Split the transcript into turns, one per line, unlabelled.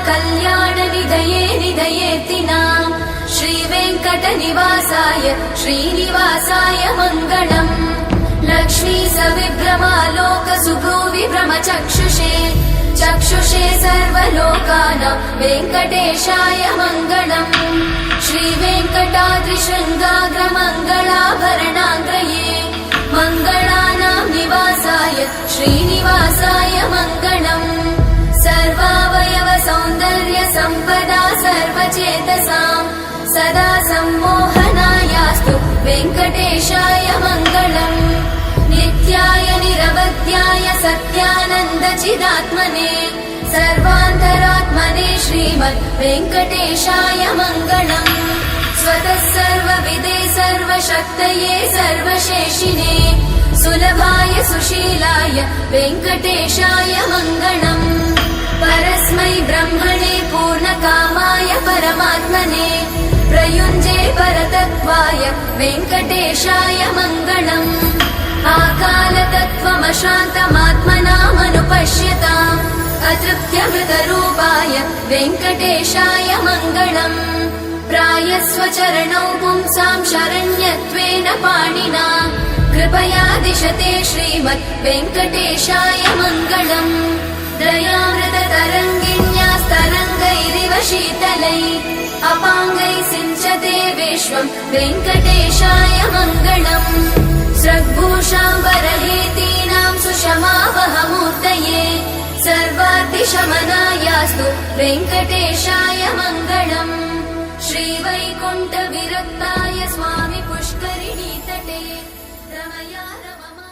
कल्याणनिधये निधयेतिनाम् श्रीवेङ्कटनिवासाय श्रीनिवासाय मङ्गलम् लक्ष्मी सविभ्रमालोकसुभ्रूविभ्रमचक्षुषे चक्षुषे सर्वलोकानां वेङ्कटेशाय मङ्गलम् श्रीवेङ्कटाद्रिशृङ्गाग्रमङ्गलाभरणाङ्ग्रये मङ्गलानां निवासाय श्रीनिवासाय मङ्गलम् सर्वावयव सौन्दर्य सम्पदा सर्वचेतसां सदा सम्मोहनायास्तु वेङ्कटेशाय मङ्गलम् नित्याय निरवध्याय सत्यानन्दचिदात्मने सर्वान्तरात्मने श्रीमद् वेङ्कटेशाय मङ्गलम् स्वतः सर्वविदे सर्वशक्तये सर्वशेषिने सुलभाय सुशीलाय वेङ्कटेशाय मङ्गलम् परस्मै ब्रह्मणे पूर्णकामाय परमात्मने प्रयुञ्जे परतत्त्वाय वेङ्कटेशाय मङ्गलम् आकालतत्त्वमशान्तमात्मनामनुपश्यताम् अतृप्त्यमृतरूपाय वेङ्कटेशाय मङ्गलम् प्रायस्वचरणौ पुंसां शरण्यत्वेन पाणिना कृपया दिशते श्रीमद् वेङ्कटेशाय मङ्गलम् दयामृततरङ्गिण्यास्तरङ्गैरिव शीतलै अपाङ्गैः सिञ्चते विश्वम् वेङ्कटेशाय मङ्गलम् स्रग्भूषाम्बरहेतीनां सुषमावहमूर्तये सर्वाद्रिशमनायास्तु वेङ्कटेशाय मङ्गलम् श्रीवैकुण्ठविरक्ताय स्वामि पुष्करिणीतटे रमया रममा